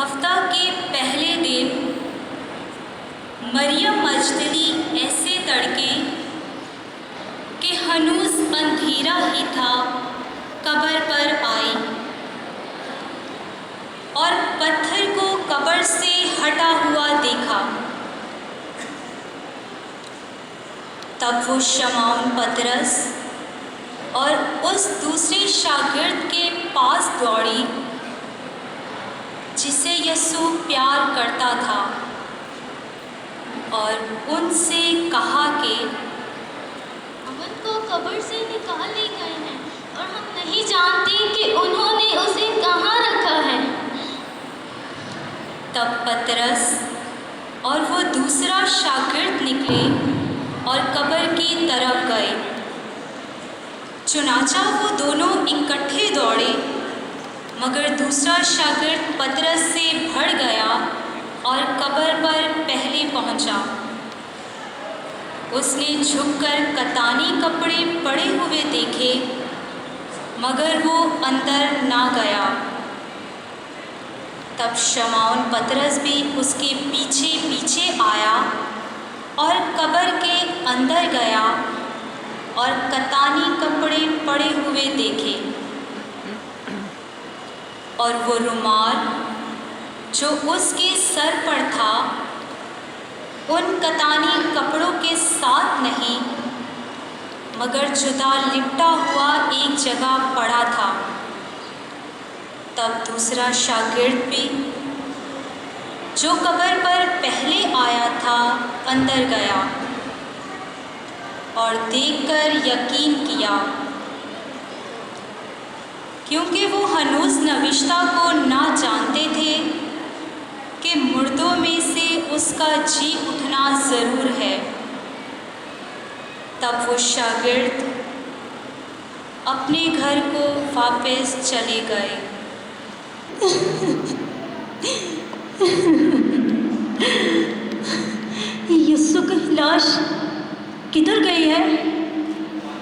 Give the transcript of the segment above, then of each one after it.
ہفتہ کے پہلے دن مریم مجدلی ایسے تڑکے کہ ہنوز اندھیرا ہی تھا قبر پر آئی اور پتھر کو قبر سے ہٹا ہوا دیکھا۔ تب وہ شمعون پطرس اور اس دوسرے شاگرد کے پاس دوڑی جسے یسوع پیار کرتا تھا، اور ان سے کہا کہ امن کو قبر سے نکال لے گئے ہیں اور ہم نہیں جانتے کہ انہوں نے اسے کہاں رکھا ہے۔ تب پطرس اور وہ دوسرا شاگرد نکلے اور قبر کی طرف گئے۔ چنانچہ وہ دونوں اکٹھے دوڑے، مگر دوسرا شاگرد پطرس سے بڑھ گیا اور قبر پر پہلے پہنچا۔ اس نے جھک کر کتانی کپڑے پڑے ہوئے دیکھے، مگر وہ اندر نہ گیا۔ تب شمعون پطرس بھی اس کے پیچھے پیچھے آیا اور قبر کے اندر گیا اور کتانی کپڑے پڑے ہوئے دیکھے، اور وہ رومال جو اس کے سر پر تھا ان کتانی کپڑوں کے ساتھ نہیں، مگر جدا لپٹا ہوا ایک جگہ پڑا تھا۔ تب دوسرا شاگرد بھی جو قبر پر پہلے آیا تھا اندر گیا اور دیکھ کر یقین کیا، کیونکہ وہ ہنوز نوشتہ کو نہ جانتے تھے کہ مردوں میں سے اس کا جی اٹھنا ضرور ہے۔ تب وہ شاگرد اپنے گھر کو واپس چلے گئے۔ یسوع کی لاش کدھر گئی ہے؟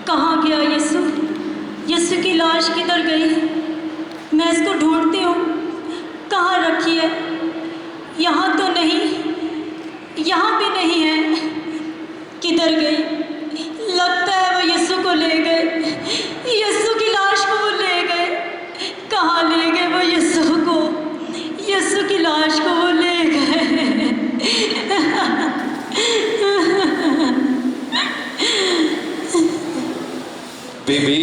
کہاں گیا یسوع؟ یسوع کی لاش کدھر گئی؟ میں اس کو ڈھونڈتی ہوں، کہاں رکھی ہے؟ یہاں تو نہیں، یہاں بھی نہیں ہے، کدھر گئی؟ لگتا ہے وہ یسوع کو لے گئے، یسوع کی لاش کو وہ لے گئے۔ کہاں لے گئے وہ یسوع کو؟ یسوع کی لاش کو وہ لے گئے۔ بی بی،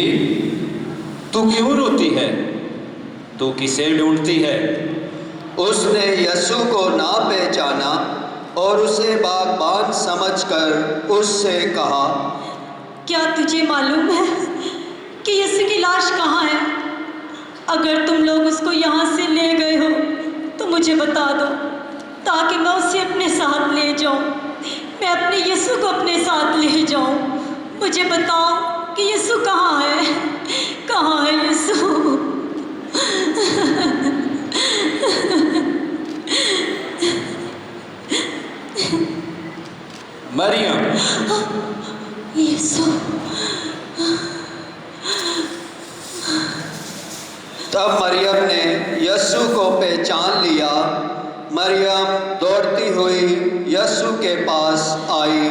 تو کیوں روتی ہے؟ تو کسے ڈھونڈتی ہے؟ اس نے یسوع کو نہ پہچانا اور اسے باغبان سمجھ کر اس سے کہا، کیا تجھے معلوم ہے کہ یسوع کی لاش کہاں ہے؟ اگر تم لوگ اس کو یہاں سے لے گئے ہو تو مجھے بتا دو، تاکہ میں اسے اپنے ساتھ لے جاؤں، میں اپنے یسوع کو اپنے ساتھ لے جاؤں۔ مجھے بتاؤ کہ یسوع کہاں ہے؟ کہاں ہے یسوع؟ مریم! یسوع! تب مریم نے یسوع کو پہچان لیا۔ مریم دوڑتی ہوئی یسوع کے پاس آئی۔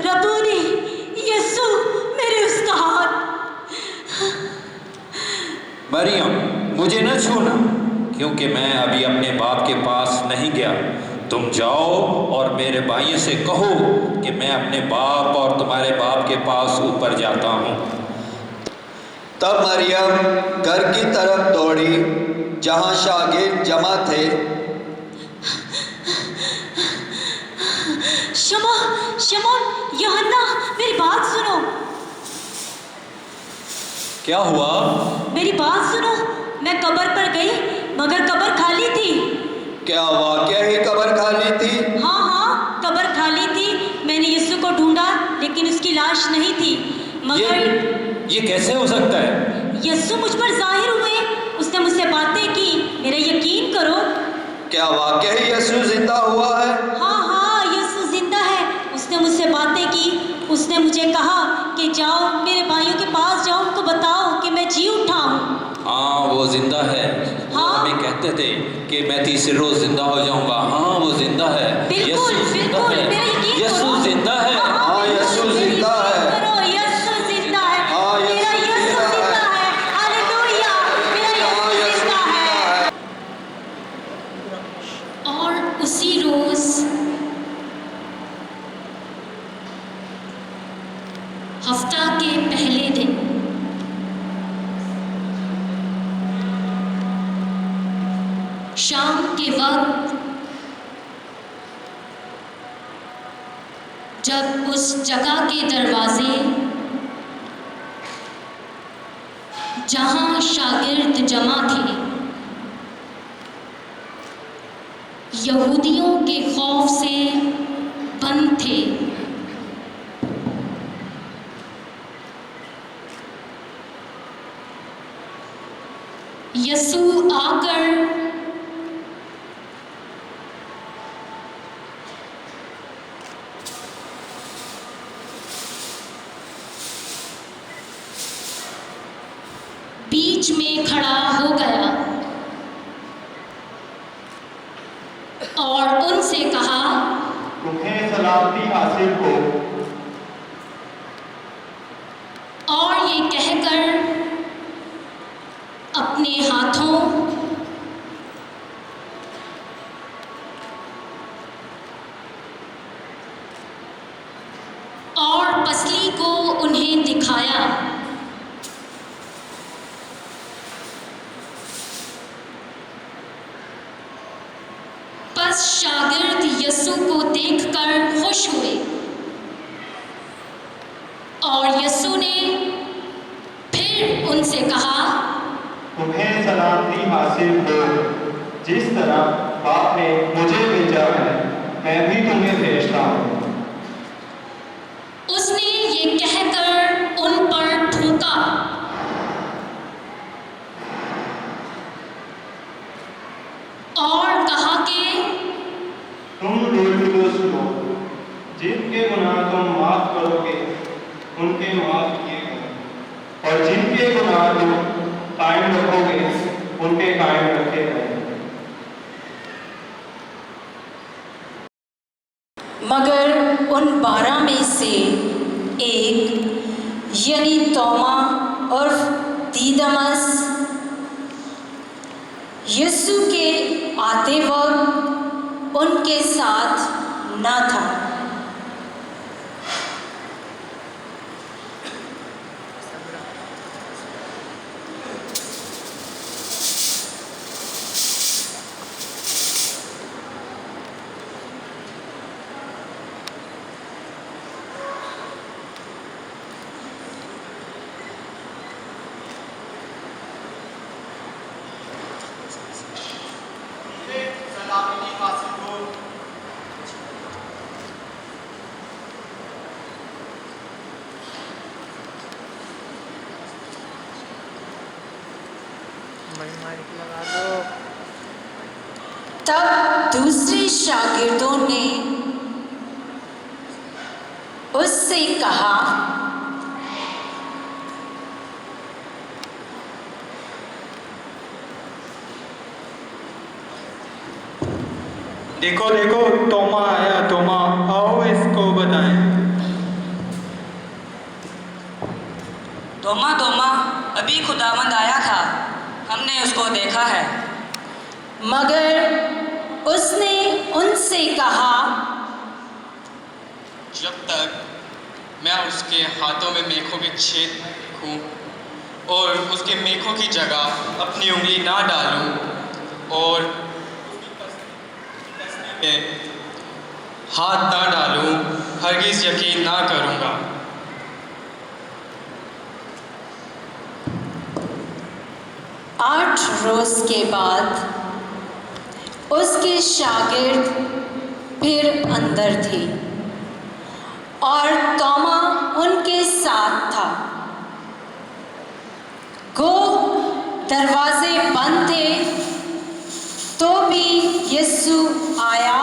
ربونی، یسوع میرے استاد! مریم، مجھے نہ چھونا، کیونکہ میں ابھی اپنے باپ کے پاس نہیں گیا۔ تم جاؤ اور میرے بھائیوں سے کہو کہ میں اپنے باپ اور تمہارے باپ کے پاس اوپر جاتا ہوں۔ تب مریم گھر کی طرف دوڑی جہاں شاگرد جمع تھے۔ شمعون، یوحنا، میری بات سنو۔ کیا ہوا؟ میری بات سنو، میں قبر پر گئی مگر قبر خالی تھی۔ کیا واقعہ ہی قبر خالی تھی؟ ہاں، قبر خالی تھی۔ میں نے یسوع کو ڈھونڈا لیکن اس کی لاش نہیں تھی، مگر یہ کیسے ہو سکتا ہے؟ یسوع مجھ پر ظاہر ہوئے، اس نے مجھ سے باتیں کی، میرا یقین کرو۔ کیا واقعہ ہی یسوع زندہ ہوا ہے؟ ہاں، یسوع زندہ ہے۔ اس نے مجھ سے باتیں کی، اس نے مجھے کہا کہ جاؤ میرے بھائیوں کے پاس جاؤ، ان کو بتاؤ کہ میں جی اٹھا ہوں۔ हाँ वो जिंदा है। वो हाँ। हमें कहते थे कि मैं तीसरे रोज जिंदा हो जाऊंगा। हाँ वो जिंदा है। बिल्कुल, यीशु जिंदा बिल्कुल, है। मेरा यकीन यीशु करो। जिंदा है। हाँ, यीशु बिल्कुल, जिंदा है। करो, यीशु जिंदा है। हाँ, यीशु मेरा यीशु जिंदा है। जिंदा है। हालेलुया, मेरा हाँ, यीशु यीशु जिंदा है। और उसी रोज हफ्ता के पहले दिन शाम के वक्त जब उस जगह के दरवाजे जहां शागिर्द जमा थे यहूदियों के खौफ से बंद थे, यीशु आकर बीच में खड़ा हो गया और उनसे कहा, तुम्हें सलामती हासिल हो। और ये कहकर अपने हाथों और पसली को उन्हें दिखाया। बस शागिर्द यीशु को देखकर खुश हुए और यीशु ने फिर उनसे कहा, तुम्हें सलामती हासिल हो। जिस तरह बाप ने मुझे भेजा है मैं भी तुम्हें भेजता हूँ। उसने ये कहकर उन पर थूका और कहा कि तुम निर्दोष हो। जिनके गुनाह तुम माफ करोगे उनके माफ किए गए, और जिनके गुनाह तुम कायम रखोगे उनके कायम रखे गए। मगर उन 12 में से एक यानी तोमा और दीदमस यीशु के आते वक्त उनके साथ न था। तब दूसरे शागिर्दों ने उससे कहा, देखो देखो तोमा आया। तोमा आओ इसको बताएं। तोमा तोमा अभी खुदावंद आया था, हमने उसको देखा है। मगर उसने उनसे कहा, जब तक मैं उसके हाथों में मेखों के छेद न देखूं और उसके मेखों की जगह अपनी उंगली ना डालूं और में हाथ ना डालूं, हरगिज़ यकीन ना करूंगा। 8 रोज के बाद उसके शागिर्द फिर अंदर थे और तोमा उनके साथ था। गो दरवाजे बंद थे तो भी यीशु आया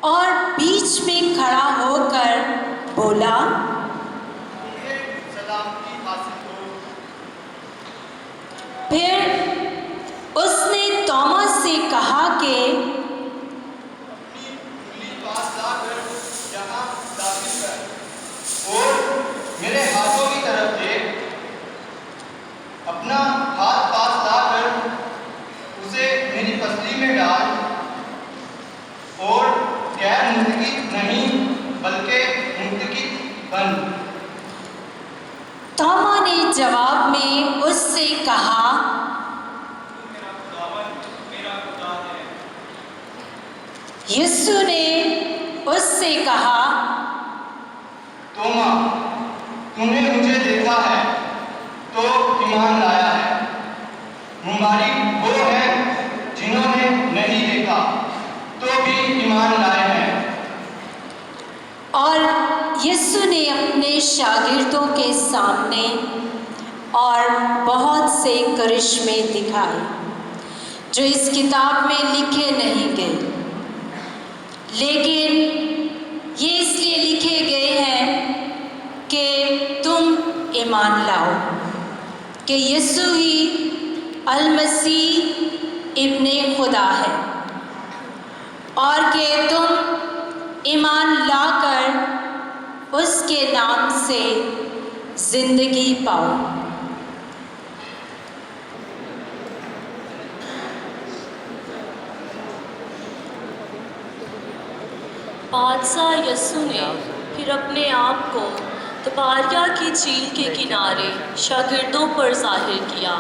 और बीच में खड़ा होकर बोला, के اور میرے ہاتھوں کی طرف دیکھ، اپنا ہاتھ پاس لا کر اسے میری پسلی میں ڈال، اور غیر منتقد نہیں بلکہ منتقد بن۔ توما نے جواب میں اس سے کہا، یسوع نے اس سے کہا، توما، تم نے مجھے دیکھا ہے تو ایمان لایا ہے۔ مبارک وہ ہیں جنہوں نے نہیں دیکھا تو بھی ایمان لائے ہیں۔ اور یسوع نے اپنے شاگردوں کے سامنے اور بہت سے کرشمے دکھائے جو اس کتاب میں لکھے نہیں گئے، لیکن یہ اس لیے لکھے گئے ہیں کہ تم ایمان لاؤ کہ یسوع ہی المسیح ابن خدا ہے، اور کہ تم ایمان لا کر اس کے نام سے زندگی پاؤ۔ بادشاہ یسوع نے پھر اپنے آپ کو تباریہ کی جھیل کے کنارے شاگردوں پر ظاہر کیا،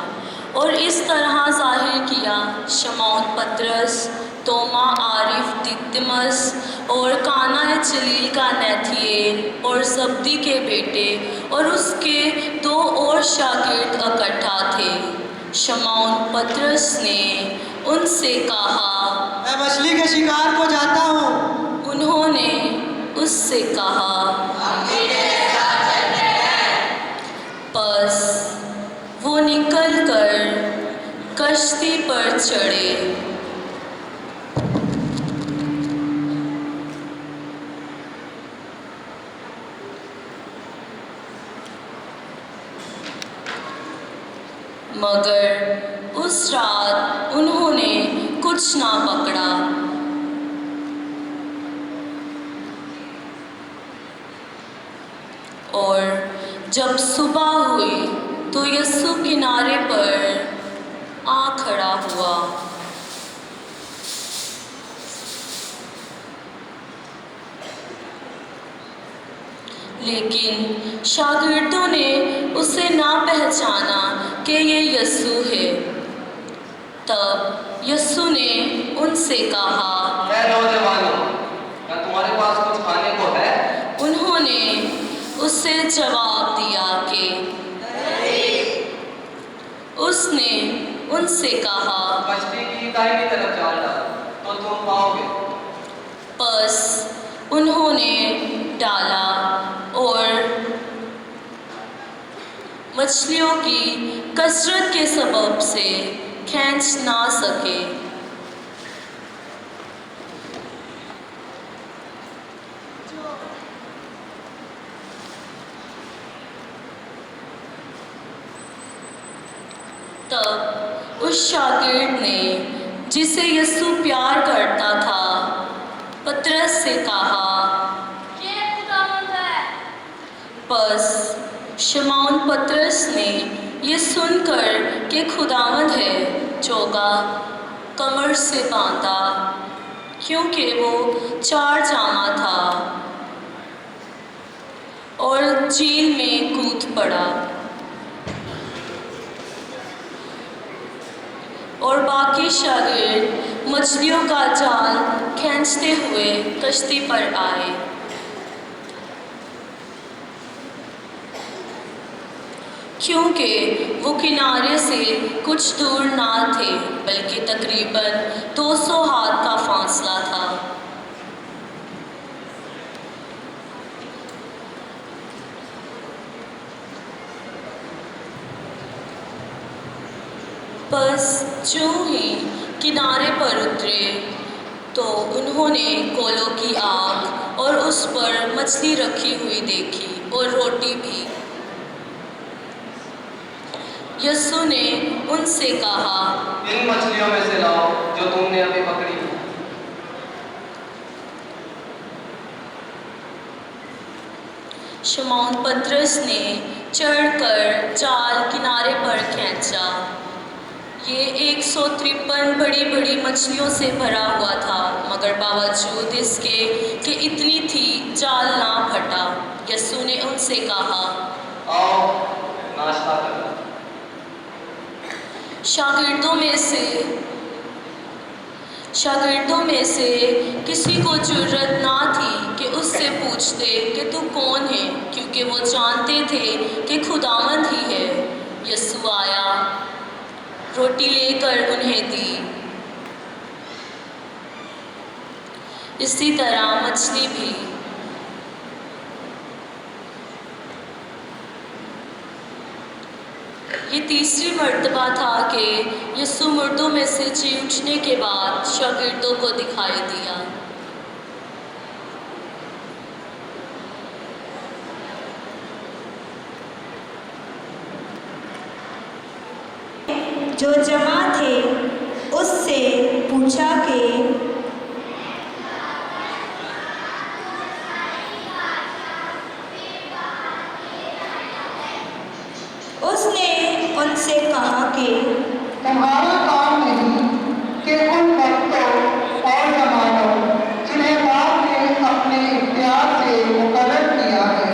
اور اس طرح ظاہر کیا شمعون پطرس، توما عارف دیدمس، اور کانا جلیل کا نتھییل اور زبدی کے بیٹے، اور اس کے 2 اور شاگرد اکٹھا تھے۔ شمعون پطرس نے ان سے کہا، میں مچھلی کے شکار کو جاتا ہوں۔ انہوں نے اس سے کہا، پس وہ نکل کر کشتی پر چڑھے۔ مگر اس رات انہوں نے کچھ نہ پکڑا۔ اور جب صبح ہوئی تو یسوع کنارے پر آ کھڑا ہوا۔ لیکن شاگردوں نے اسے نہ پہچانا کہ یہ یسوع ہے۔ تب یسوع نے ان سے کہا، اے نوجوانوں، کیا تمہارے پاس کچھ کھانے کو ہے؟ انہوں نے اسے جواب دیا کہ اس نے ان سے کہا، مچھلی کی دائیں طرف جال ڈالو تو تم پاؤ گے۔ پس انہوں نے ڈالا اور مچھلیوں کی کثرت کے سبب سے کھینچ نہ سکے۔ تب اس شاگرد نے جسے یسوع پیار کرتا تھا پطرس سے کہا، یہ خداوند ہے۔ پس شمعون پطرس نے یہ سن کر کہ خداوند ہے چوگا، کمر سے باندھا، کیونکہ وہ 4 جامہ تھا، اور جھیل میں کود پڑا۔ اور باقی شاگرد مچھلیوں کا جال کھینچتے ہوئے کشتی پر آئے۔ کیونکہ وہ کنارے سے کچھ دور نہ تھے بلکہ تقریباً 200 ہاتھ کا فاصلہ تھا۔ بس جو ہی کنارے پر اترے تو انہوں نے کولوں کی آگ اور اس پر مچھلی رکھی ہوئی دیکھی اور روٹی بھی۔ यीशु ने उनसे कहा, इन मछलियों में से लाओ जो तुमने अभी पकड़ी है। शमौन पतरस ने चढ़कर जाल किनारे पर खींचा। ये 153 बड़ी बड़ी मछलियों से भरा हुआ था, मगर बावजूद इसके कि इतनी थी जाल ना फटा। यीशु ने उनसे कहा, आओ नाश्ता करो। शागिर्दों में से किसी को जुर्रत ना थी कि उससे पूछते कि तू कौन है, क्योंकि वो जानते थे कि खुदावंद ही है। यीशु आया, रोटी लेकर उन्हें दी। इसी तरह मछली भी। ये तीसरी मर्तबा था कि यीशु मुर्दों में से जी उठने के बाद शागिर्दों को दिखाई दिया। जो जमा थे उससे पूछा कि उसने उनसे कहा कि तुम्हारा काम नहीं कि उन वक्तों और जमानों जिन्हें बाप ने अपने इख्तियार से मुकर्रर किया है,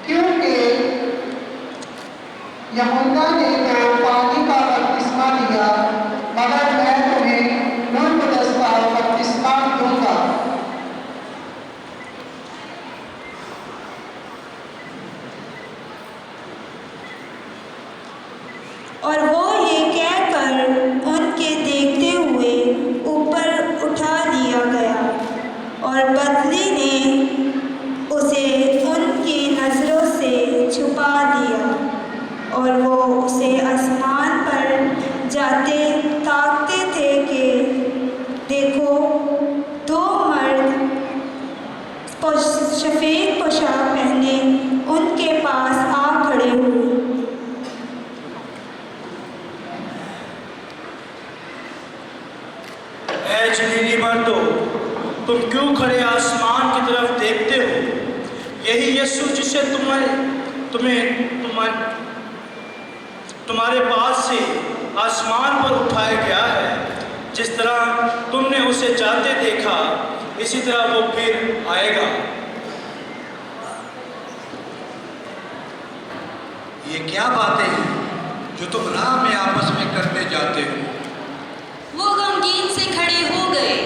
क्योंकि यहूदा ने तो पानी का बपतिस्मा लिया, मगर मैं तुम्हें रूह कुद्दस का बपतिस्मा दूंगा। और वो ये कहकर उनके देखते हुए ऊपर उठा लिया गया, और बदली ने उसे उनकी नज़रों से छुपा लिया, और वो उसे आसमान पर जाते ताकते थे कि देखो, दो मर्द सफ़ेद पोशाक पहने उनके पास आ खड़े हुए। ऐ जलीली मर्दो, तुम क्यों खड़े आसमान की तरफ देखते हो? यही यीशु जिसे तुम्हारे पास से आसमान पर उठाया गया है, जिस तरह तुमने उसे जाते देखा, इसी तरह वो फिर आएगा। ये क्या बातें हैं जो तुम राह में आपस में करते जाते हो? वो गमगीन से खड़े हो गए।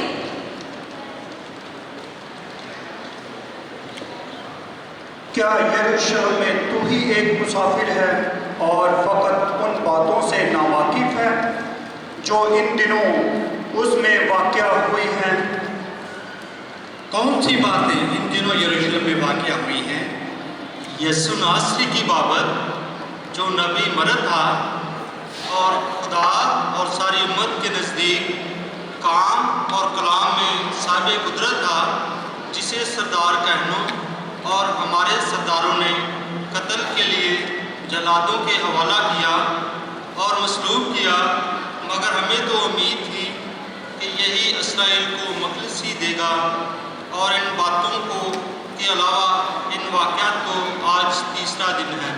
क्या यरूशलेम में तू ही एक मुसाफिर है और फकत उन बातों से नावाकिफ है जो इन दिनों उसमें वाक़या हुई हैं? कौन सी बातें इन दिनों यरूशलेम में वाक़या हुई हैं? यीशु नासरी की बाबत, जो नबी मरद था और खुदा और सारी उम्मत के नज़दीक काम और कलाम में साहिब कुदरत था, जिसे सरदार कहनों और हमारे सरदारों ने कत्ल के लिए जलादों के हवाला किया और मसलूब किया, मगर हमें तो उम्मीद थी कि यही इसराइल को मखलसी देगा। और इन बातों को के अलावा इन वाक़यात को आज तीसरा दिन है।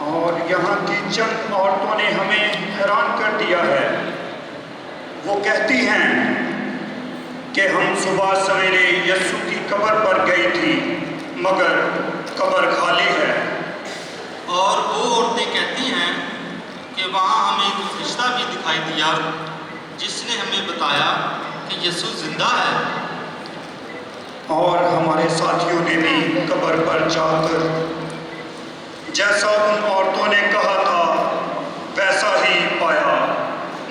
और यहाँ की चंद औरतों ने हमें हैरान कर दिया है। वो कहती हैं कि हम सुबह सवेरे यीशु की कब्र पर गई थी, मगर कब्र खाली है। और वो औरतें कहती हैं कि वहाँ हमें एक फरिश्ता भी दिखाई दिया, जिसने हमें बताया कि यीशु जिंदा है। और हमारे साथियों ने भी कब्र पर जाकर जैसा उन औरतों ने कहा था वैसा ही पाया,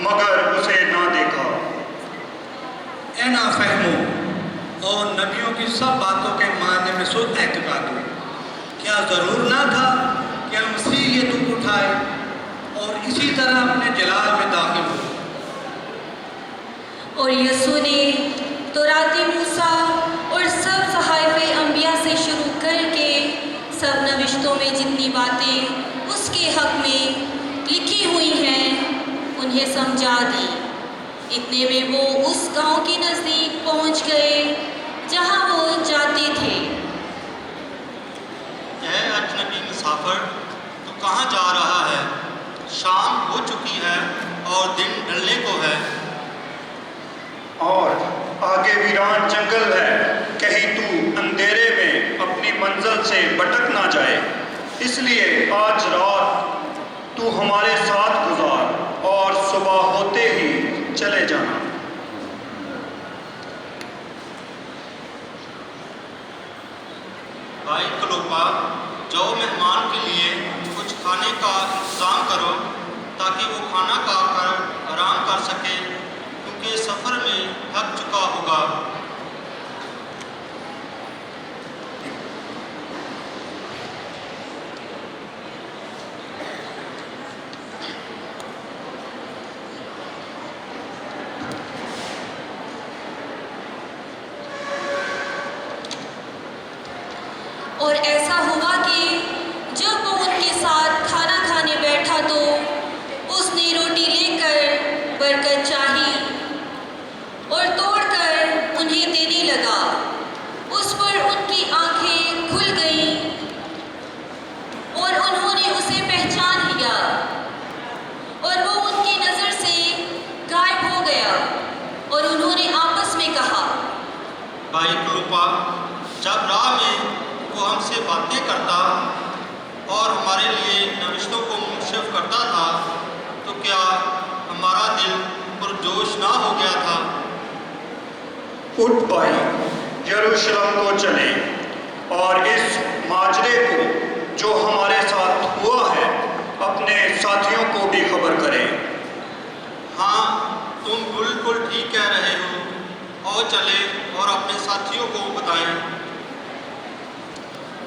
मगर उसे ना देखा। ए नाफहमो और नबियों की सब बातों के मानने में शुद्ध एतकाद हो। क्या ज़रूर ना था कि मसीह ये दुख उठाए और इसी तरह अपने जलाल में दाखिल हो? और यीशु ने तौराती मूसा और सब सहाइफ़े अंबिया से शुरू करके सब नविश्तों में जितनी बातें उसके हक़ उन्हें समझा दी। इतने में वो उस गांव के नज़दीक पहुंच गए जहां वो जाते थे। यह अजनबी मुसाफिर तू कहाँ जा रहा है? शाम हो चुकी है और दिन ढलने को है। और आगे वीरान जंगल है, कहीं तू अंधेरे में अपनी मंजिल से भटक ना जाए। इसलिए आज रात तू हमारे साथ गुजार और सुबह होते ही चले जाना। भाई क्लोपा, जाओ मेहमान के लिए कुछ खाने का इंतज़ाम करो ताकि वो खाना खाकर आराम कर सके, क्योंकि सफ़र में थक चुका होगा। और ऐसा हुआ कि जब वो उनके साथ खाना खाने बैठा तो उसने रोटी लेकर बरकत चाही और तोड़कर उन्हें देने लगा। उस पर उनकी आंखें खुल गईं और उन्होंने उसे पहचान लिया और वो उनकी नज़र से गायब हो गया और उन्होंने आपस में कहा, भाई क्लोपा, जब राह में वो हमसे बातें करता और हमारे लिए नविश्तों को मुंशिफ करता था तो क्या हमारा दिल पुरजोश ना हो गया था? उठ भाई, यरूशलेम को चलें और इस माजरे को जो हमारे साथ हुआ है अपने साथियों को भी खबर करें। हाँ, तुम बिल्कुल ठीक कह रहे हो। और चले और अपने साथियों को बताएं।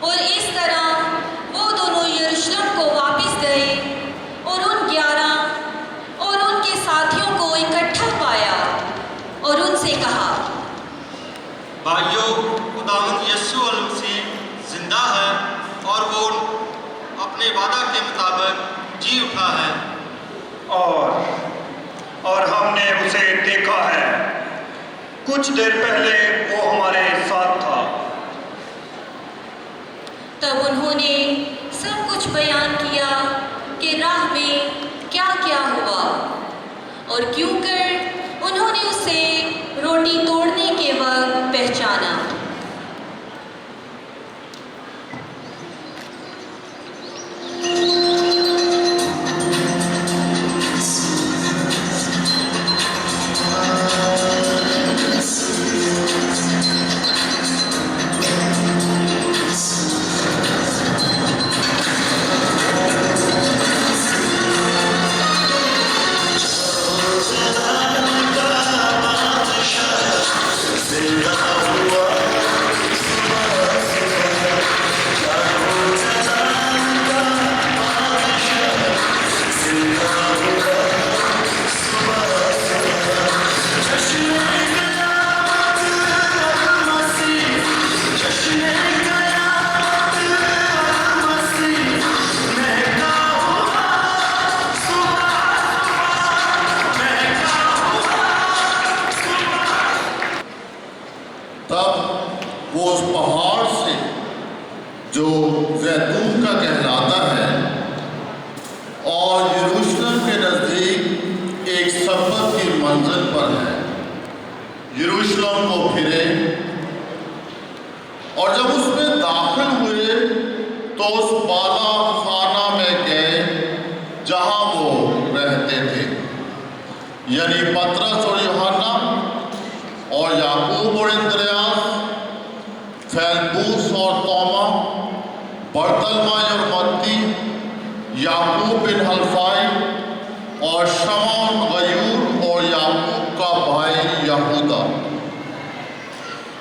और इस तरह वो दोनों यरूशलेम को वापस गए और उन 11 और उनके साथियों को इकट्ठा पाया और उनसे कहा, भाइयों, खुदावंद यीशु मसीह जिंदा है और वो अपने वादा के मुताबिक जी उठा है। और हमने उसे देखा है। कुछ देर पहले वो हमारे साथ था। तब उन्होंने सब कुछ बयान किया कि राह में क्या क्या हुआ और क्यों कर उन्होंने उसे रोटी तोड़ने के वक्त पहचाना। तब वो उस पहाड़ से जो जैतून का कहलाता है और यरूशलेम के नज़दीक एक सफर की मंजिल पर है, यरूशलेम को फिरे और जब उसमें दाखिल हुए तो उस बाला खाना में गए जहां वो रहते थे, यानी पतरस और यूहन्ना और याकूब और इंद्रियास, फेलबूस और तोमा, बरतलमाई और मत्ती, याकूब बिन हल्फाई और शमौन गयूर और याकूब का भाई यहूदा।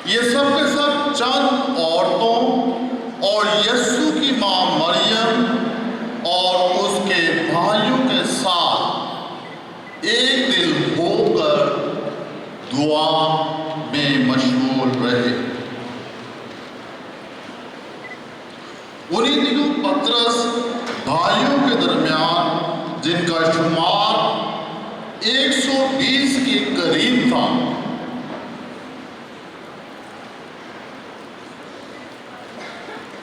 ये सब के सब चंद औरतों और यीशु की मां मरियम और उसके भाइयों के साथ एक दिल होकर दुआ में मशगूल रहे। उन्हीं दिनों पतरस भाइयों के दरमियान, जिनका शुमार 120 के करीब था।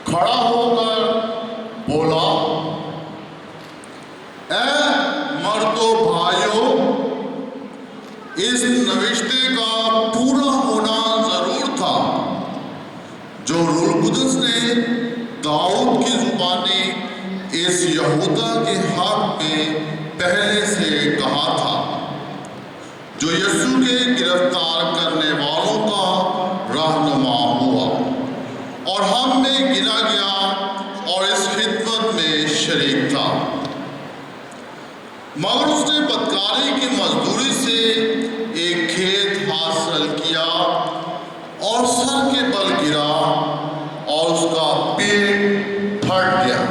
खड़ा होकर बोला, ऐ मर्दो भाइयों, इस नविश्ते का पूरा होना जरूर था जो रूह कुदस ने दाऊद की जुबानी इस यहूदा के हक में पहले से कहा था, जो यीशु के गिरफ्तार करने वालों का रहनुमा हुआ और हम में गिना गया और इस खिदमत में शरीक था। मगर उसने बदकारी की मजदूरी से एक खेत हासिल किया और सर के बल गिरा और उसका पेट फट गया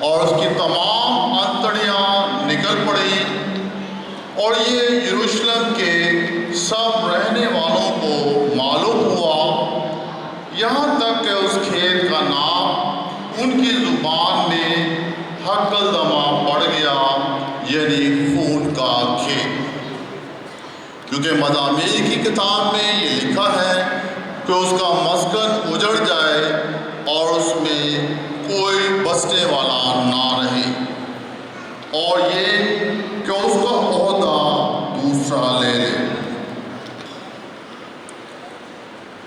और उसकी तमाम अंतड़ियां निकल पड़ी और ये यरूशलेम के सब रहने वालों को मालूम हुआ, यहाँ तक कि उस खेत का नाम उनकी जुबान में हकलदमा पड़ गया, यानी खून का खेत। क्योंकि मज़ामीर की किताब में ये लिखा है कि उसका मस्कन उजड़ जाए और उसमें कोई बसने वाला ना रहे, और ये कि उसका ओहदा दूसरा ले ले।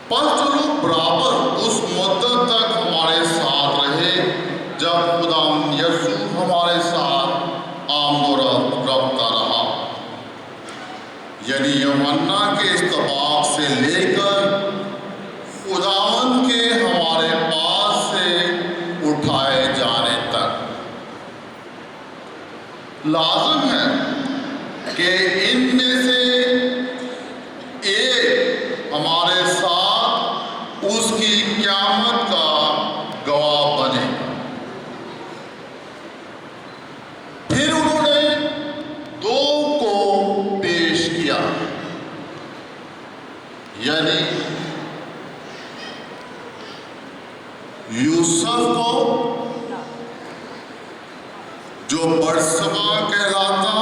पर जो लोग बराबर उस मुद्दत तक हमारे साथ रहे जब खुदा यीशु हमारे साथ रफ्ता रहा, यानी यूहन्ना के इस्तबाक से लेकर खुदावंद के हमारे पास से उठाए जाने तक। लाज़िम है कि इनमें से एक हमारे साथ उसकी क़यामत का गवाह बने। फिर उन्होंने दो को पेश किया, यानी यूसुफ को जो बरसबा कहलाता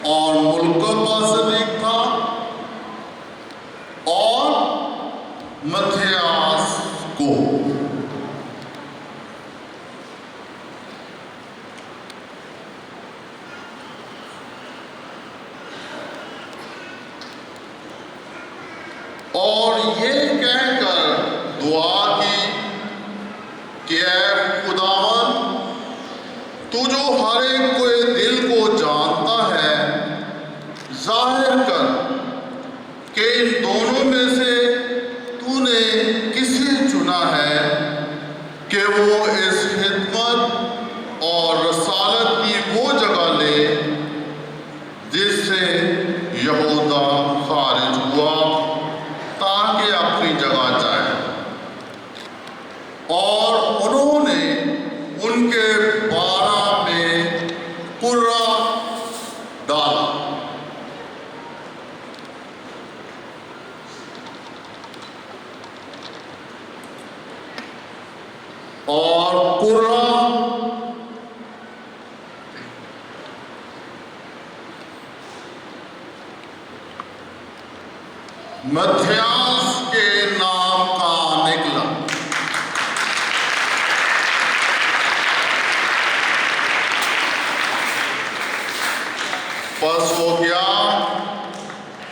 और मुल्क बाज़नीक था, और मथियास को। और ये कहकर दुआ की कि ऐ खुदावन, तू जो हर एक के दिल को जानता है, जाहिर कर कि इन दोनों में से तूने किसे चुना है कि वो इस खिदमत और रसालत की वो जगह ले जिससे यहूदा खारिज हुआ, ताकि अपनी जगह जाए। और उन्होंने उनके 12 में कुर्रा डाला। और कुर्रा मथियास के नाम का निकला। बस हो गया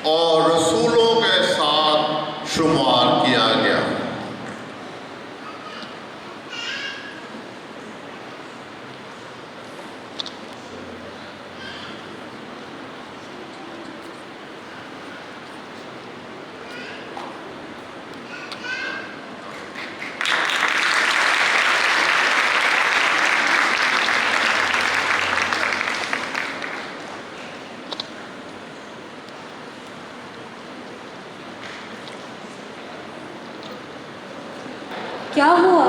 और रसूलों के साथ शुमार किया गया। क्या हुआ?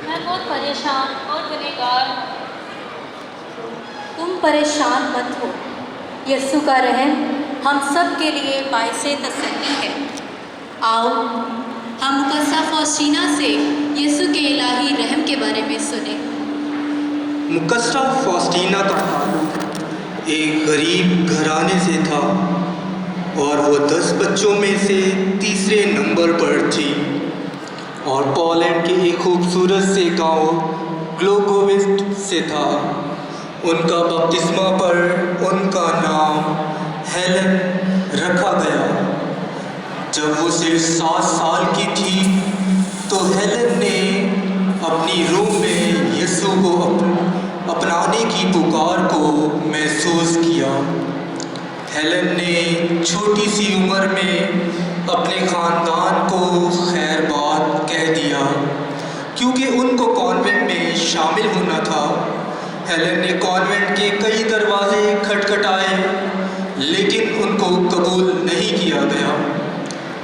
मैं बहुत परेशान और गुनहगार हूँ। तुम परेशान मत हो, यीशु का रहम हम सब के लिए बाइसे तसल्ली है। आओ हम मुकद्दस फौसीना से यीशु के इलाही रहम के बारे में सुने। मुकस्सा फॉस्टीना का ताल्लुक एक गरीब घराने से था और वो 10 बच्चों में से तीसरे नंबर पर थी और पोलैंड के एक खूबसूरत से गांव ग्लोगोविस्ट से था। उनका बपतिस्मा पर उनका नाम हेलन रखा गया। जब वो सिर्फ 7 साल की थी तो हेलन ने अपनी रूह में यीशु को अपनाने की पुकार को महसूस किया। हेलन ने छोटी सी उम्र में अपने ख़ानदान को खैर बात कह दिया क्योंकि उनको कॉन्वेंट में शामिल होना था। हेलन ने कॉन्वेंट के कई दरवाजे खटखटाए लेकिन उनको कबूल नहीं किया गया।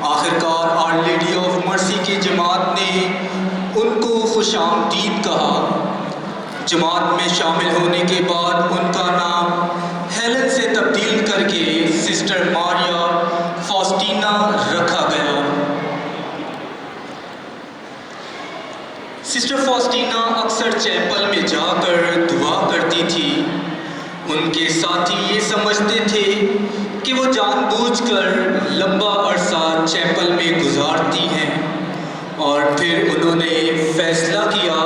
आखिरकार आवर लेडी ऑफ मर्सी की जमात ने उनको खुशामदीद कहा। जमात में शामिल होने के बाद उनका नाम हेलन से तब्दील करके सिस्टर मारिया फॉस्टीना रखा गया। सिस्टर फॉस्टीना अक्सर चैपल में जाकर दुआ करती थी। उनके साथी ये समझते थे कि वो जानबूझकर लंबा अरसा चैपल में गुजारती हैं और फिर उन्होंने फैसला किया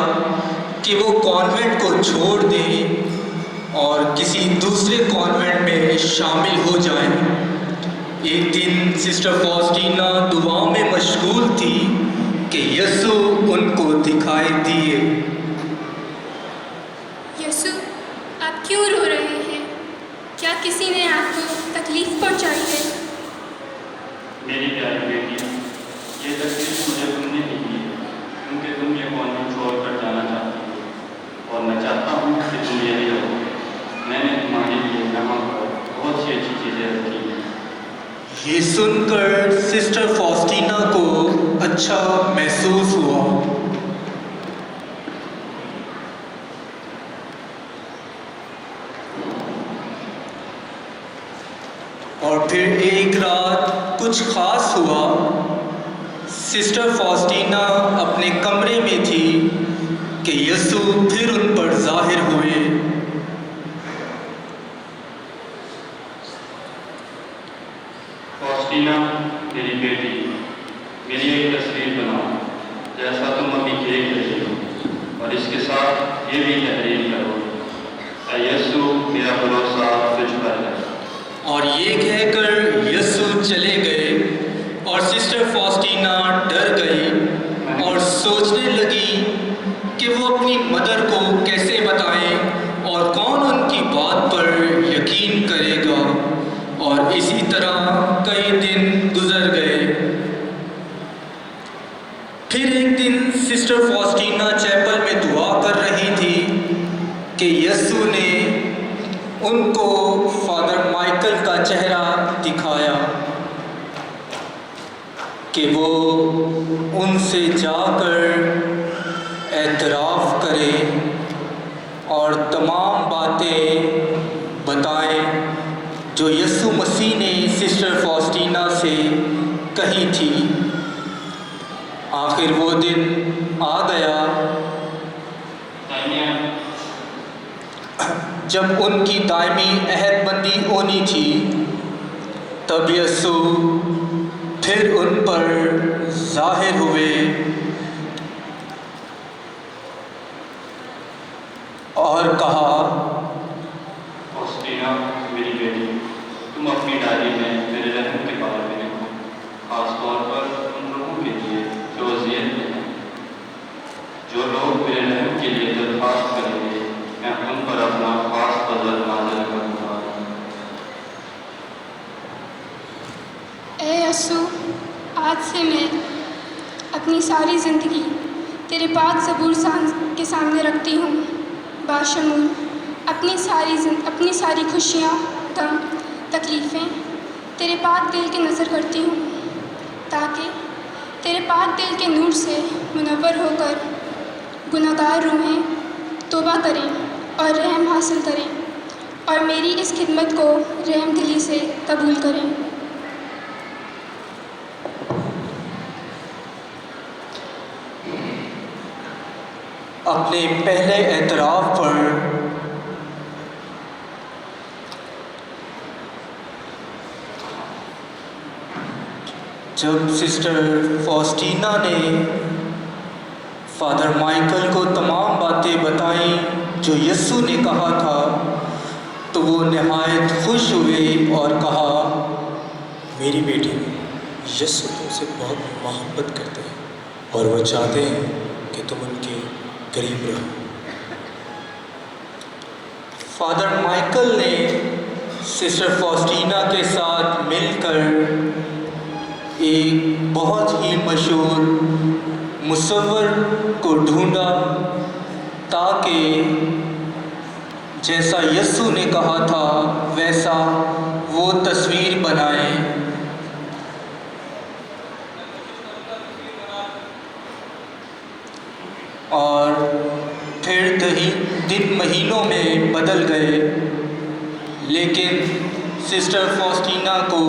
कि वो कॉन्वेंट को छोड़ दें और किसी दूसरे कॉन्वेंट में शामिल हो जाएं। एक दिन सिस्टर फॉस्टीना दुआ में मशगूल थी कि यीशु उनको दिखाई दिए। यीशु, आप क्यों रो रहे हैं? क्या किसी ने आपको तकलीफ पहुंचाई है? मेरी प्यारी बेटी, ये तकलीफ मुझे तुमने दी है क्योंकि तुम ये कॉन्वेंट छोड़कर जाना चाहती हो और मैं चाहता हूँ कि तुम यही रहो। मैंने तुम्हारे लिए यहाँ पर बहुत सी अच्छी चीज़ें रखी हैं। ये सुनकर सिस्टर फॉस्टीना को अच्छा महसूस हुआ। और फिर एक रात कुछ खास हुआ। सिस्टर फॉस्टीना अपने कमरे में थी कि यीशु फिर उन पर जाहिर हुए। फॉस्टीना, मेरी बेटी, मेरी एक तस्वीर बनाओ जैसा तुम अभी देख रही हो और इसके साथ ये भी तहरीर करो, यीशु मेरा भरोसा तुझ पर है। और ये कहकर यीशु चले गए और सिस्टर फॉस्टीना डर गई और सोचने लगी कि वो अपनी मदर को कैसे बताएं और कौन उनकी बात पर यकीन करेगा। और इसी तरह कई दिन गुजर गए। फिर एक दिन सिस्टर फॉस्टीना चैपल में दुआ कर रही थी कि यीशु ने उनको फादर माइकल का चेहरा दिखाया कि वो उनसे जाकर एतराफ़ करें और तमाम बातें बताएं जो यीशु मसीह ने सिस्टर फॉस्टीना से कही थी। आखिर वो दिन आ गया जब उनकी दायमी अहदबंदी होनी थी। तब यीशु फिर उन पर जाहिर हुए और कहा, फॉस्टीना, मेरी बेटी, तुम अपनी डायरी में मेरे रहम के बारे में लिखो, खास तौर पर उन लोगों के लिए जो अज़ियत में हैं। जो लोग मेरे रहम के लिए दरख्वास्त करेंगे, मैं उन पर अपना खास फजल नाज़िल करूँगा। ऐ यीशु, आज से मैं अपनी सारी ज़िंदगी तेरे पाक ज़बूर के सामने रखती हूँ। बाशमूल अपनी सारी खुशियाँ, गम, तकलीफ़ें तेरे पाक दिल की नज़र करती हूँ ताकि तेरे पाक दिल के नूर से मुनव्वर होकर गुनाहगार रूहें तौबा करें और रहम हासिल करें और मेरी इस खिदमत को रहम दिली से कबूल करें। अपने पहले एतराफ़ पर جب سسٹر فاسٹینا نے فادر مائیکل کو تمام باتیں بتائیں جو یسوع نے کہا تھا تو وہ نہایت خوش ہوئے اور کہا، میری بیٹی یسوع تم سے بہت محبت کرتے ہیں اور وہ چاہتے ہیں کہ تم ان کے قریب رہو۔ فادر مائیکل نے سسٹر فاسٹینا کے ساتھ مل کر ایک بہت ہی مشہور مصور کو ڈھونڈا تاکہ جیسا یسوع نے کہا تھا ویسا وہ تصویر بنائیں۔ اور پھر دن مہینوں میں بدل گئے، لیکن سسٹر فاسٹینا کو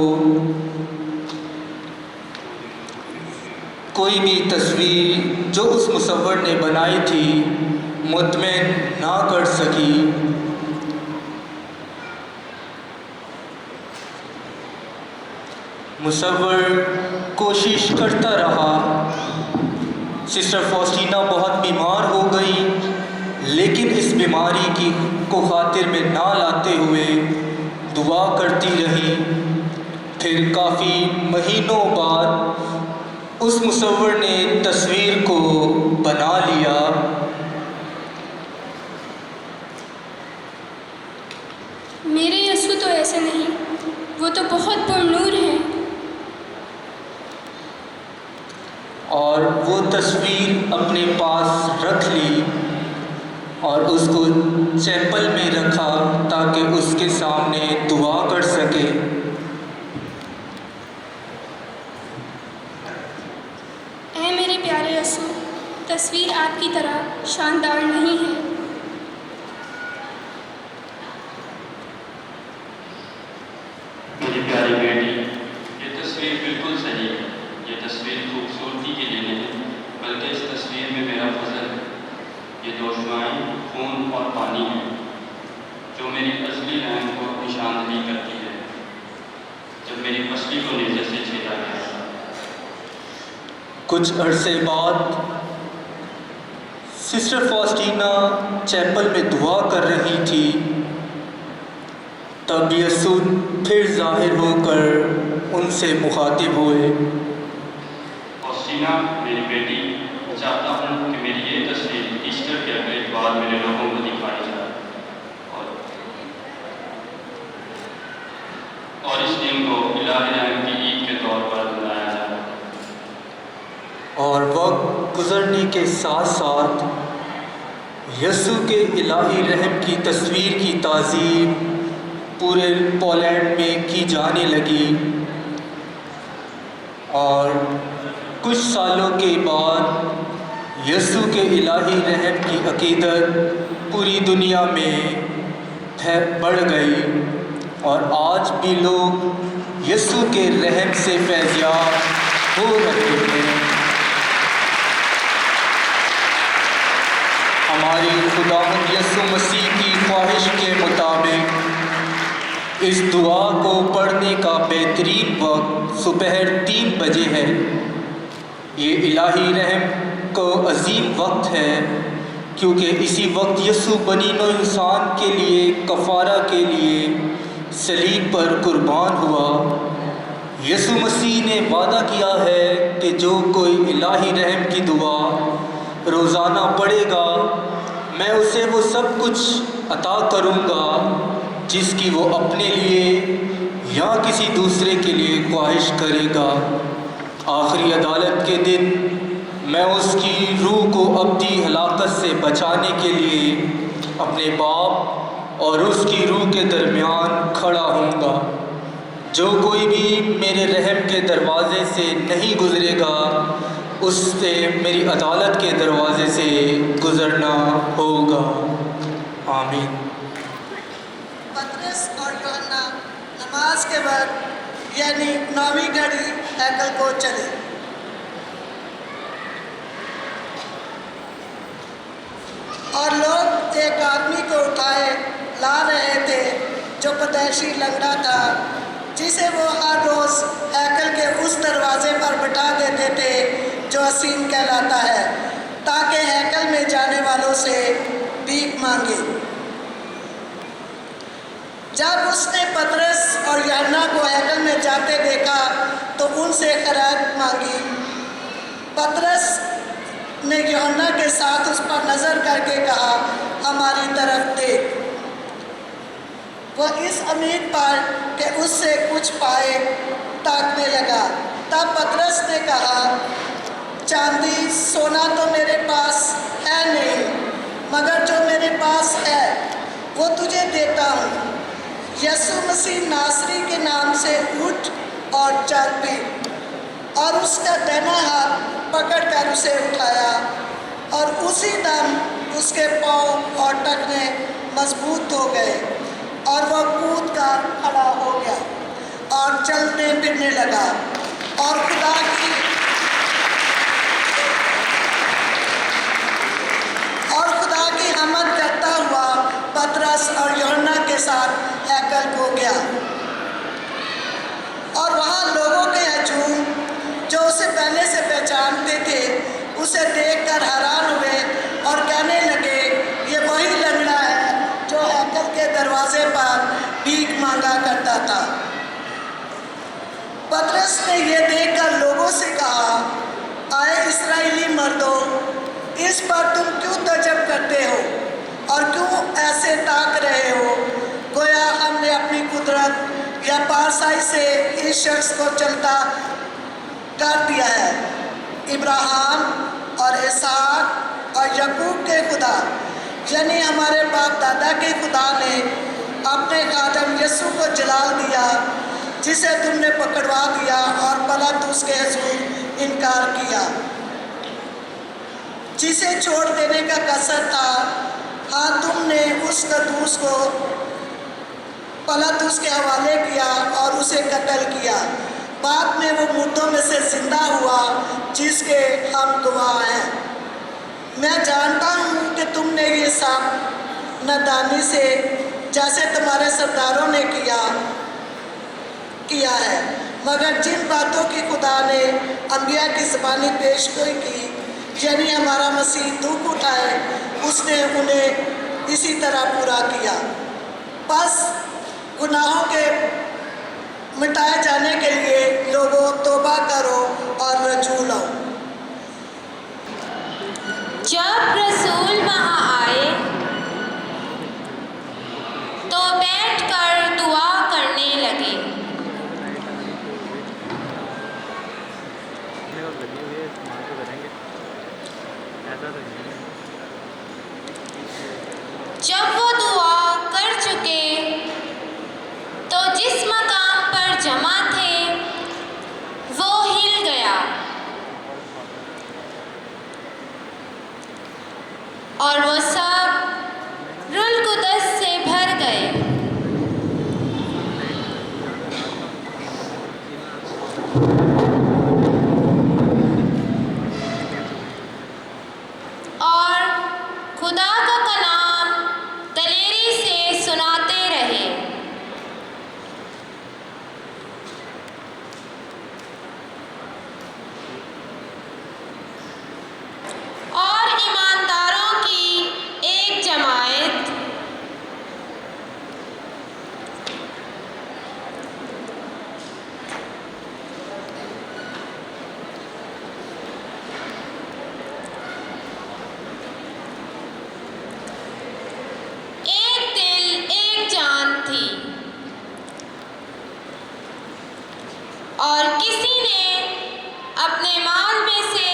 کوئی بھی تصویر جو اس مصور نے بنائی تھی مطمئن نہ کر سکی۔ مصور کوشش کرتا رہا۔ سسٹر فاسٹینا بہت بیمار ہو گئی، لیکن اس بیماری کو خاطر میں نہ لاتے ہوئے دعا کرتی رہی۔ پھر کافی مہینوں بعد اس مصور نے تصویر کو بنا لیا۔ میرے یسوع تو ایسے نہیں، وہ تو بہت پرنور ہیں۔ اور وہ تصویر اپنے پاس رکھ لی اور اس کو چیپل میں رکھا تاکہ اس کے سامنے دعا کر سکے۔ اے میرے پیارے یسوع، تصویر آپ کی طرح شاندار نہیں ہے۔ میری پیاری بیٹی، یہ تصویر بالکل صحیح ہے۔ یہ تصویر خوبصورتی کے لیے نہیں، بلکہ اس تصویر میں میرا فضل ہے۔ یہ دو شعائیں خون اور پانی ہیں جو میری اصلی رحم کو نشاندہی کرتی ہے جب میری پسلی کو نیزے سے چھیدا گیا۔ کچھ عرصے بعد سسٹر فاسٹینا چیپل میں دعا کر رہی تھی، تب یسوع پھر ظاہر ہو کر ان سے مخاطب ہوئے۔ فاسٹینا میری بیٹی، چاہتا ہوں کہ میری یہ تصویر ایسٹر کے اگلے اتوار میرے لوگوں کو دکھائی جائے اور اس دن کو الہی رحم کی عید کے طور پر منایا جائے۔ اور وقت گزرنے کے ساتھ ساتھ یسوع کے الہی رحم کی تصویر کی تعظیم پورے پولینڈ میں کی جانے لگی، اور کچھ سالوں کے بعد یسوع کے الہی رحم کی عقیدت پوری دنیا میں بڑھ گئی، اور آج بھی لوگ یسوع کے رحم سے فیضیاب ہو رہے ہیں۔ ہماری خداوند یسوع مسیح کی خواہش کے مطابق اس دعا کو پڑھنے کا بہترین وقت دوپہر 3 بجے ہے۔ یہ الہی رحم کو عظیم وقت ہے، کیونکہ اسی وقت یسوع بنی نوع انسان کے لیے کفارہ کے لیے صلیب پر قربان ہوا۔ یسوع مسیح نے وعدہ کیا ہے کہ جو کوئی الہی رحم کی دعا روزانہ پڑھے گا، میں اسے وہ سب کچھ عطا کروں گا جس کی وہ اپنے لیے یا کسی دوسرے کے لیے خواہش کرے گا۔ آخری عدالت کے دن میں اس کی روح کو ابدی ہلاکت سے بچانے کے لیے اپنے باپ اور اس کی روح کے درمیان کھڑا ہوں گا۔ جو کوئی بھی میرے رحم کے دروازے سے نہیں گزرے گا، اس سے میری عدالت کے دروازے سے گزرنا ہوگا۔ آمین۔ پطرس اور یوحنا نماز کے وقت یعنی 9ویں گھڑی ہیکل کو چلے۔ اور لوگ ایک آدمی کو اٹھائے لا رہے تھے جو پیدائشی لنگڑا تھا، جسے وہ ہر روز ہیکل کے اس دروازے پر जो असीम कहलाता है, ताकि हैकल में जाने वालों से भीख मांगे। जब उसने पतरस और यूहन्ना को हैकल में जाते देखा तो उनसे खैरात मांगी। पतरस ने यूहन्ना के साथ उस पर नज़र करके कहा, हमारी तरफ देख। वह इस उम्मीद पर कि उससे कुछ पाए ताकने लगा। तब पतरस ने कहा, चांदी सोना तो मेरे पास है नहीं, मगर जो मेरे पास है वो तुझे देता हूँ। यीशु मसीह नासरी के नाम से उठ और चल पी। और उसका दाहिना हाथ पकड़कर उसे उठाया, और उसी दम उसके पाँव और टखने मजबूत हो गए, और वह कूद कर खड़ा हो गया और चलने फिरने लगा। और खुदा की हमद करता हुआ पतरस और यूहन्ना के साथ हैकल को गया। और वहाँ लोगों के हजूम जो उसे पहले से पहचानते थे, उसे देखकर हैरान हुए और कहने लगे, ये वही लंगड़ा है जो हैकल के दरवाजे पर भीख मांगा करता था। पतरस ने यह देखकर लोगों से कहा, आए इस्राएली मर्दों, इस पर तुम क्यों तजब करते हो और क्यों ऐसे ताक रहे हो? गोया हमने अपनी कुदरत या पारसाई से इस शख्स को चलता कर दिया है। इब्राहिम और इसहाक और याकूब के खुदा, यानी हमारे बाप दादा के खुदा ने अपने खादम यीशु को जलाल दिया, जिसे तुमने पकड़वा दिया और पिलातुस के हुजूर इनकार किया, जिसे छोड़ देने का कसर था। हाँ, तुमने उस कदूस को पिलातुस के हवाले किया और उसे कत्ल किया। बाद में वो मुर्दों में से जिंदा हुआ, जिसके हम गवाह हैं। मैं जानता हूँ कि तुमने ये सब नादानी से, जैसे तुम्हारे सरदारों ने किया है, मगर जिन बातों की खुदा ने अंबिया की ज़बानी पेशगोई की, यानी हमारा मसीह दुख उठाए, उसने उन्हें इसी तरह पूरा किया। बस गुनाहों के मिटाए जाने के लिए लोगों तौबा करो और रजू लाओ। जब रसूल वहाँ आए तो बैठकर दुआ करने लगे। जब वो दुआ कर चुके तो जिस मकाम पर जमा थे वो हिल गया और वो सब रूह कुद्दस से भर गए। और खुदा का कलाम दलेरी से सुनाते रहे। और ईमानदारों की एक जमायत एक दिल एक जान थी, और किसी ने अपने माल में से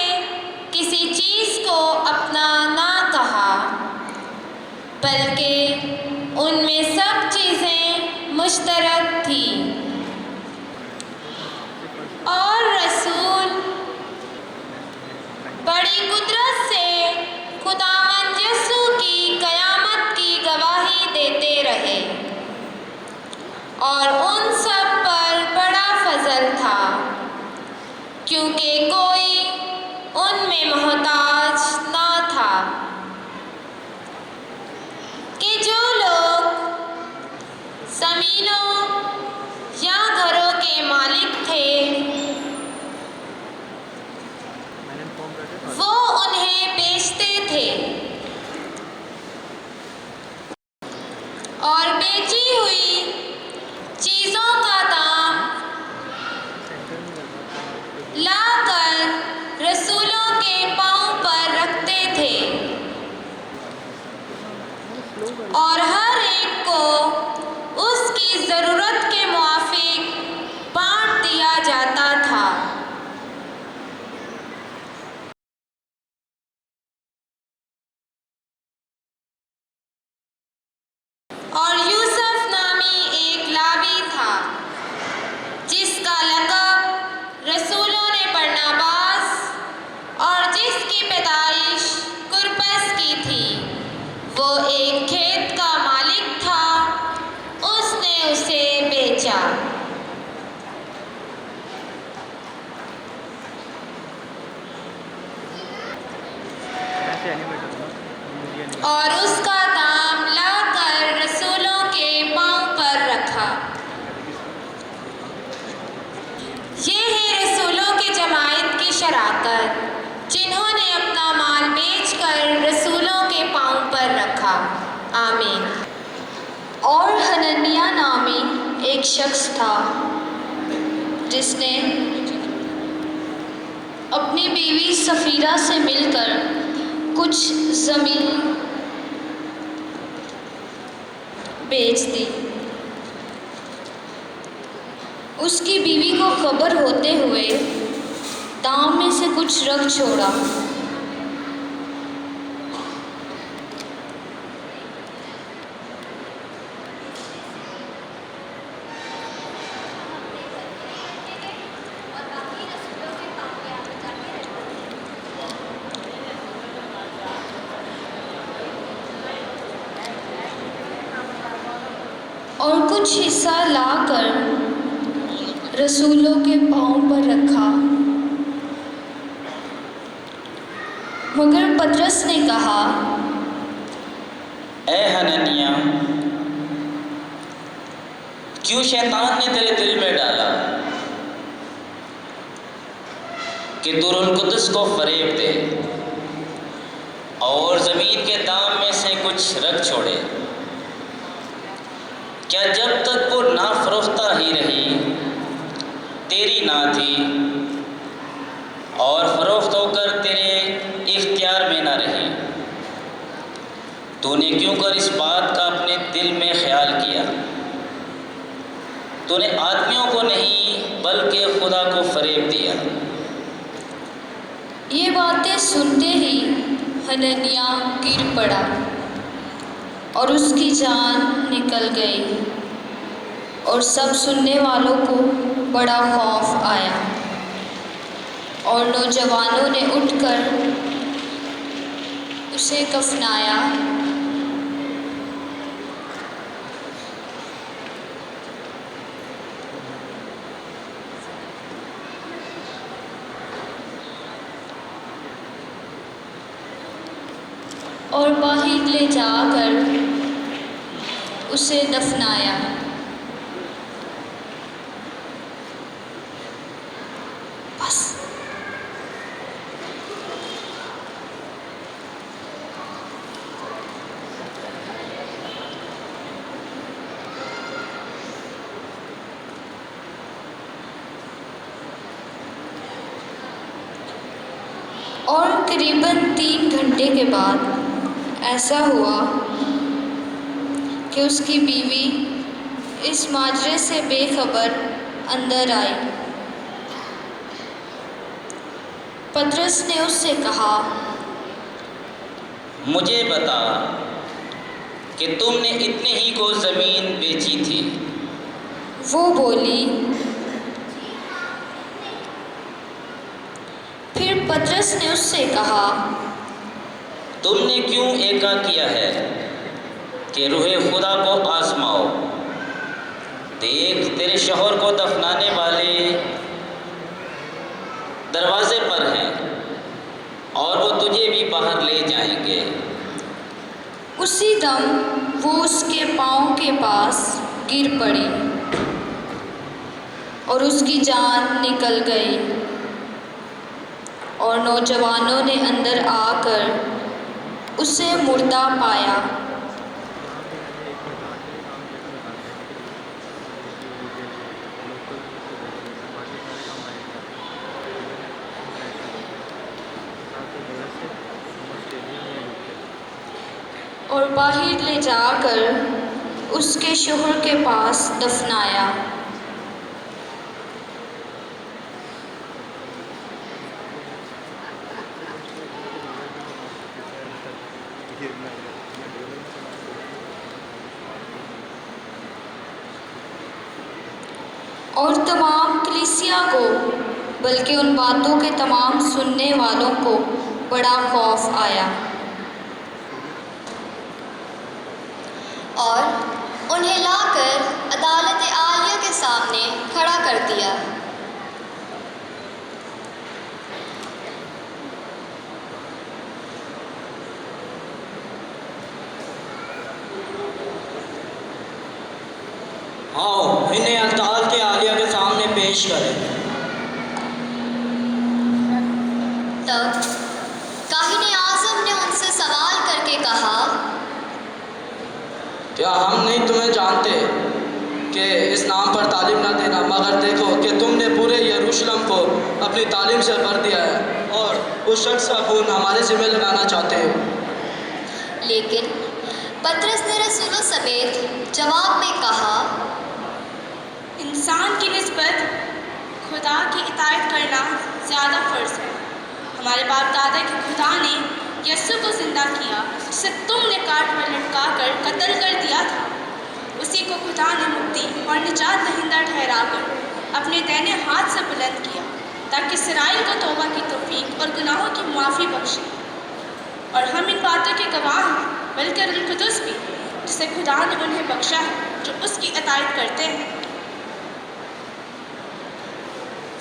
किसी चीज़ को अपना ना कहा, बल्कि उनमें सब चीज़ें मुश्तरक थी। और रसूल बड़ी कुदरत से खुदावंद यीशु की क़यामत की गवाही देते रहे, और उन सब पर बड़ा फजल था, क्योंकि कोई उनमें मोहताज ना था, कि जो लोग ज़मीनों या घरों के मालिक थे ایک شخص تھا جس نے اپنی بیوی سفیرہ سے مل کر کچھ زمین بیچ دی۔ اس کی بیوی کو خبر ہوتے ہوئے دام میں سے کچھ رکھ چھوڑا۔ اور کچھ حصہ لا کر رسولوں کے پاؤں پر رکھا۔ مگر پطرس نے کہا، اے حنانیہ، کیوں شیطان نے تیرے دل میں ڈالا کہ تو روح القدس کو فریب دے اور زمین کے دام میں سے کچھ رکھ چھوڑے؟ کیا جب تک وہ نہ فروختہ ہی رہی تیری نہ تھی اور فروخت ہو کر تیرے اختیار میں نہ رہی؟ تو نے کیوں کر اس بات کا اپنے دل میں خیال کیا؟ تو نے آدمیوں کو نہیں بلکہ خدا کو فریب دیا۔ یہ باتیں سنتے ہی حنانیہ گر پڑا اور اس کی جان نکل گئی، اور سب سننے والوں کو بڑا خوف آیا، اور نوجوانوں نے اٹھ کر اسے کفنایا۔ اور باہر لے جا کر اسے دفنایا۔ بس اور قریباً 3 گھنٹے کے بعد ایسا ہوا کہ اس کی بیوی اس ماجرے سے بے خبر اندر آئی۔ پطرس نے اس سے کہا، مجھے بتا کہ تم نے اتنے ہی کو زمین بیچی تھی؟ وہ بولی۔ پھر پطرس نے اس سے کہا، تم نے کیوں ایکا کیا ہے کہ روح خدا کو آزماؤ؟ دیکھ، تیرے شوہر کو دفنانے والے دروازے پر ہیں اور وہ تجھے بھی باہر لے جائیں گے۔ اسی دم وہ اس کے پاؤں کے پاس گر پڑی اور اس کی جان نکل گئی، اور نوجوانوں نے اندر آ کر اسے مردہ پایا۔ اور باہر لے جا کر اس کے شوہر کے پاس دفنایا۔ اور تمام کلیسیا کو، بلکہ ان باتوں کے تمام سننے والوں کو بڑا خوف آیا، اور انہیں لا کر عدالت عالیہ کے سامنے کھڑا کر دیا۔ آؤ، انہیں عدالت عالیہ کے سامنے پیش کریں۔ تب کاہن اعظم نے ان سے سوال کر کے کہا، کیا ہم نہیں تمہیں جانتے کہ اس نام تعلیم نہ دینا، مگر دیکھو کہ تم نے پورے یروشلم کو اپنی تعلیم سے بھر دیا ہے اور اس شخص کا خون ہمارے ذمہ لگانا چاہتے ہو۔ لیکن پطرس نے رسولوں سمیت جواب میں کہا، انسان کی نسبت خدا کی اطاعت کرنا زیادہ فرض ہے۔ ہمارے باپ دادا کے خدا نے یسوع کو زندہ کیا، جسے تم نے کاٹ پر لٹکا کر قتل کر دیا تھا۔ اسی کو خدا نے مکتی اور نجات دہندہ ٹھہرا کر اپنے دائنے ہاتھ سے بلند کیا، تاکہ اسرائیل کو توبہ کی توفیق اور گناہوں کی معافی بخشے۔ اور ہم ان باتوں کے گواہ ہیں، بلکہ روح القدس بھی، جسے خدا نے انہیں بخشا ہے جو اس کی اطاعت کرتے ہیں۔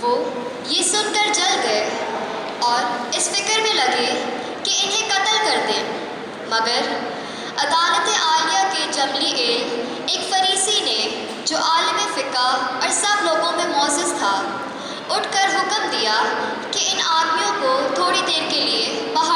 وہ یہ سن کر جل گئے اور اس فکر میں لگے کہ انہیں قتل کر دیں، مگر عدالت عالیہ کے جبلی ایک فریسی نے، جو عالم فقہ اور سب لوگوں میں معزز تھا، اٹھ کر حکم دیا کہ ان آدمیوں کو تھوڑی دیر کے لیے باہر